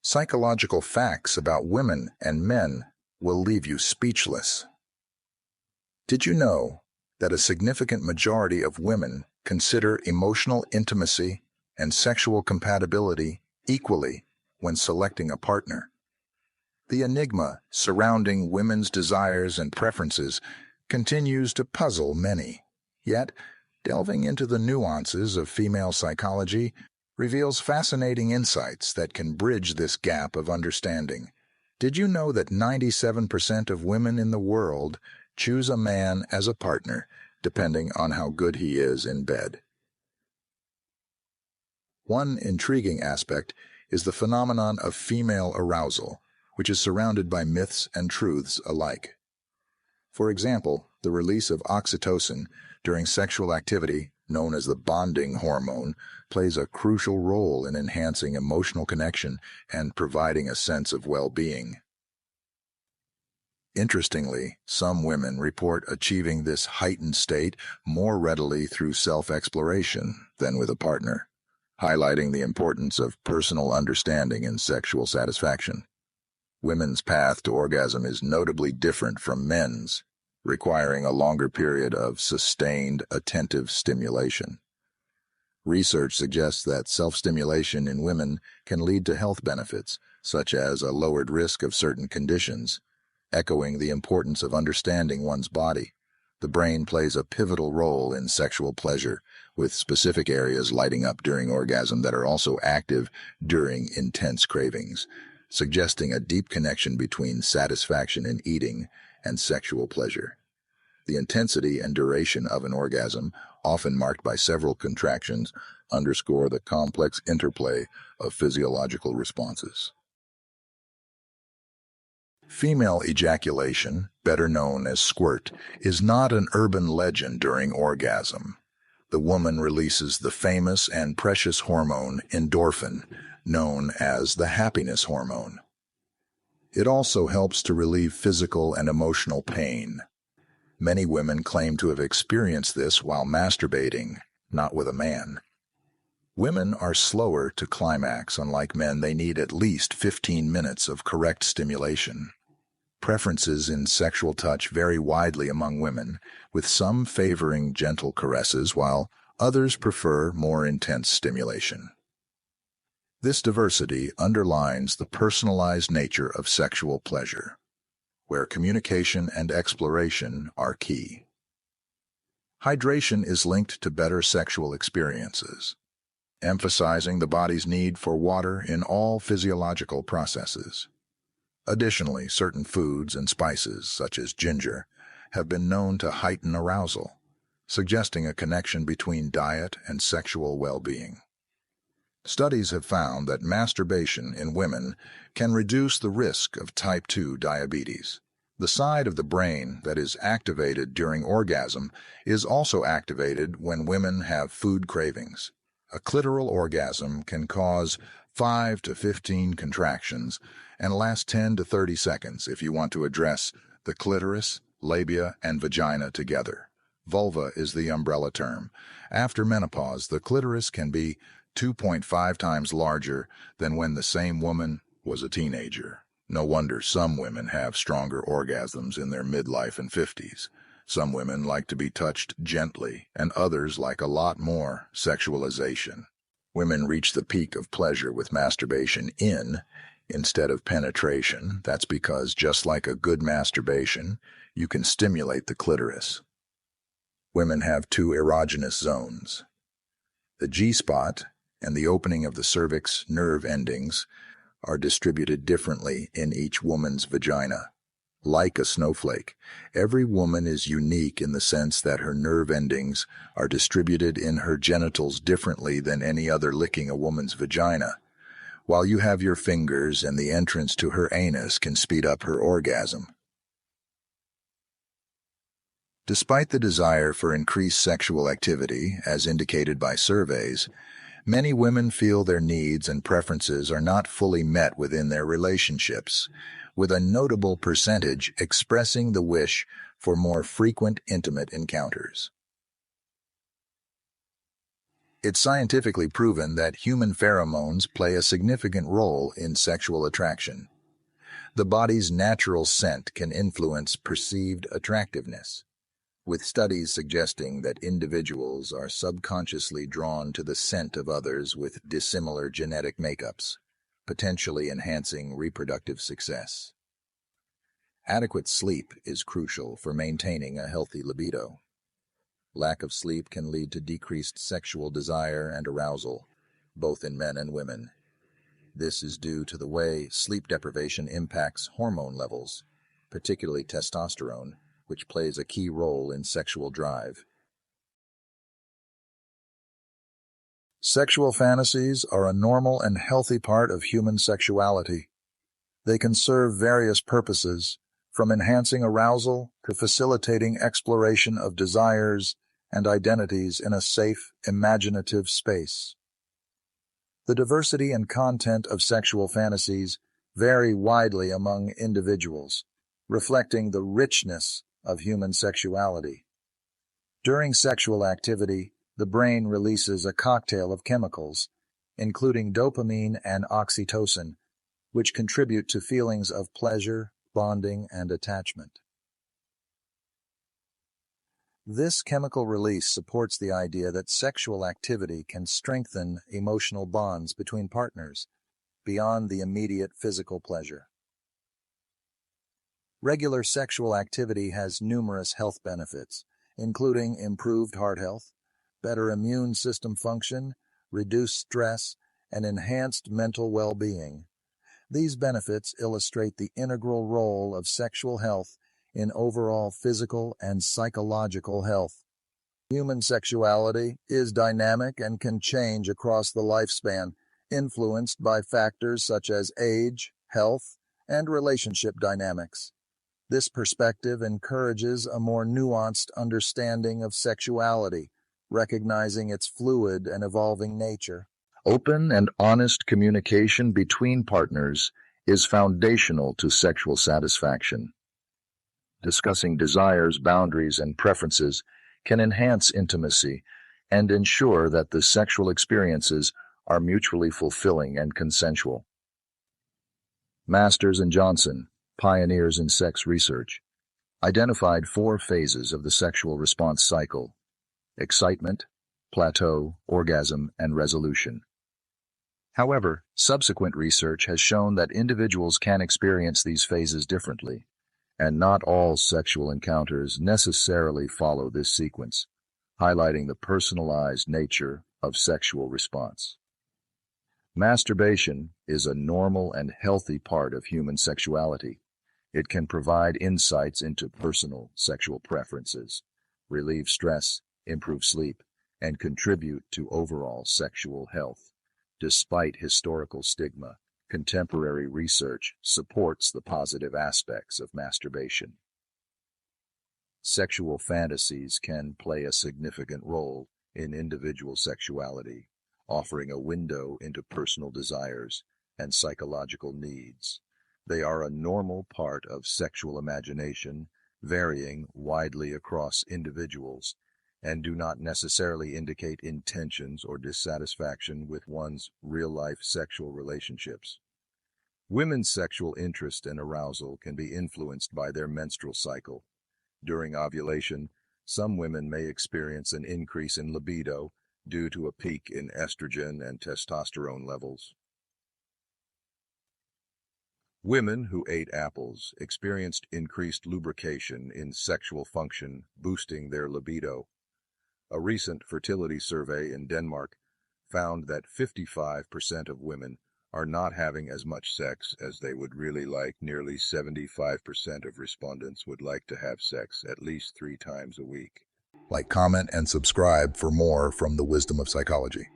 Psychological facts about women and men will leave you speechless. Did you know that a significant majority of women consider emotional intimacy and sexual compatibility equally when selecting a partner? The enigma surrounding women's desires and preferences continues to puzzle many. Yet, delving into the nuances of female psychology reveals fascinating insights that can bridge this gap of understanding. Did you know that 97% of women in the world choose a man as a partner, depending on how good he is in bed? One intriguing aspect is the phenomenon of female arousal, which is surrounded by myths and truths alike. For example, the release of oxytocin during sexual activity, known as the bonding hormone, plays a crucial role in enhancing emotional connection and providing a sense of well-being. Interestingly, some women report achieving this heightened state more readily through self-exploration than with a partner, highlighting the importance of personal understanding in sexual satisfaction. Women's path to orgasm is notably different from men's, requiring a longer period of sustained, attentive stimulation. Research suggests that self-stimulation in women can lead to health benefits, such as a lowered risk of certain conditions, echoing the importance of understanding one's body. The brain plays a pivotal role in sexual pleasure, with specific areas lighting up during orgasm that are also active during intense cravings, suggesting a deep connection between satisfaction in eating and sexual pleasure. The intensity and duration of an orgasm, often marked by several contractions, underscore the complex interplay of physiological responses. Female ejaculation, better known as squirt, is not an urban legend during orgasm. The woman releases the famous and precious hormone endorphin, known as the happiness hormone. It also helps to relieve physical and emotional pain. Many women claim to have experienced this while masturbating, not with a man. Women are slower to climax. Unlike men, they need at least 15 minutes of correct stimulation. Preferences in sexual touch vary widely among women, with some favoring gentle caresses while others prefer more intense stimulation. This diversity underlines the personalized nature of sexual pleasure, where communication and exploration are key. Hydration is linked to better sexual experiences, emphasizing the body's need for water in all physiological processes. Additionally, certain foods and spices, such as ginger, have been known to heighten arousal, suggesting a connection between diet and sexual well-being. Studies have found that masturbation in women can reduce the risk of type 2 diabetes. The side of the brain that is activated during orgasm is also activated when women have food cravings. A clitoral orgasm can cause 5 to 15 contractions and last 10 to 30 seconds if you want to address the clitoris, labia, and vagina together. Vulva is the umbrella term. After menopause, the clitoris can be 2.5 times larger than when the same woman was a teenager. No wonder some women have stronger orgasms in their midlife and 50s. Some women like to be touched gently, and others like a lot more sexualization. Women reach the peak of pleasure with masturbation instead of penetration. That's because, just like a good masturbation, you can stimulate the clitoris. Women have two erogenous zones. The G-spot and the opening of the cervix nerve endings are distributed differently in each woman's vagina. Like a snowflake, every woman is unique in the sense that her nerve endings are distributed in her genitals differently than any other licking a woman's vagina. While you have your fingers and the entrance to her anus can speed up her orgasm. Despite the desire for increased sexual activity, as indicated by surveys, many women feel their needs and preferences are not fully met within their relationships, with a notable percentage expressing the wish for more frequent intimate encounters. It's scientifically proven that human pheromones play a significant role in sexual attraction. The body's natural scent can influence perceived attractiveness, with studies suggesting that individuals are subconsciously drawn to the scent of others with dissimilar genetic makeups, potentially enhancing reproductive success. Adequate sleep is crucial for maintaining a healthy libido. Lack of sleep can lead to decreased sexual desire and arousal, both in men and women. This is due to the way sleep deprivation impacts hormone levels, particularly testosterone, which plays a key role in sexual drive. Sexual fantasies are a normal and healthy part of human sexuality. They can serve various purposes, from enhancing arousal to facilitating exploration of desires and identities in a safe, imaginative space. The diversity and content of sexual fantasies vary widely among individuals, reflecting the richness of human sexuality. During sexual activity, the brain releases a cocktail of chemicals, including dopamine and oxytocin, which contribute to feelings of pleasure, bonding, and attachment. This chemical release supports the idea that sexual activity can strengthen emotional bonds between partners beyond the immediate physical pleasure. Regular sexual activity has numerous health benefits, including improved heart health, better immune system function, reduced stress, and enhanced mental well-being. These benefits illustrate the integral role of sexual health in overall physical and psychological health. Human sexuality is dynamic and can change across the lifespan, influenced by factors such as age, health, and relationship dynamics. This perspective encourages a more nuanced understanding of sexuality, recognizing its fluid and evolving nature. Open and honest communication between partners is foundational to sexual satisfaction. Discussing desires, boundaries, and preferences can enhance intimacy and ensure that the sexual experiences are mutually fulfilling and consensual. Masters and Johnson, pioneers in sex research, identified 4 phases of the sexual response cycle: excitement, plateau, orgasm, and resolution. However, subsequent research has shown that individuals can experience these phases differently, and not all sexual encounters necessarily follow this sequence, highlighting the personalized nature of sexual response. Masturbation is a normal and healthy part of human sexuality. It can provide insights into personal sexual preferences, relieve stress, improve sleep, and contribute to overall sexual health. Despite historical stigma, contemporary research supports the positive aspects of masturbation. Sexual fantasies can play a significant role in individual sexuality, offering a window into personal desires and psychological needs. They are a normal part of sexual imagination, varying widely across individuals, and do not necessarily indicate intentions or dissatisfaction with one's real-life sexual relationships. Women's sexual interest and arousal can be influenced by their menstrual cycle. During ovulation, some women may experience an increase in libido due to a peak in estrogen and testosterone levels. Women who ate apples experienced increased lubrication in sexual function, boosting their libido. A recent fertility survey in Denmark found that 55% of women are not having as much sex as they would really like. Nearly 75% of respondents would like to have sex at least 3 times a week. Like, comment, and subscribe for more from the Wisdom of Psychology.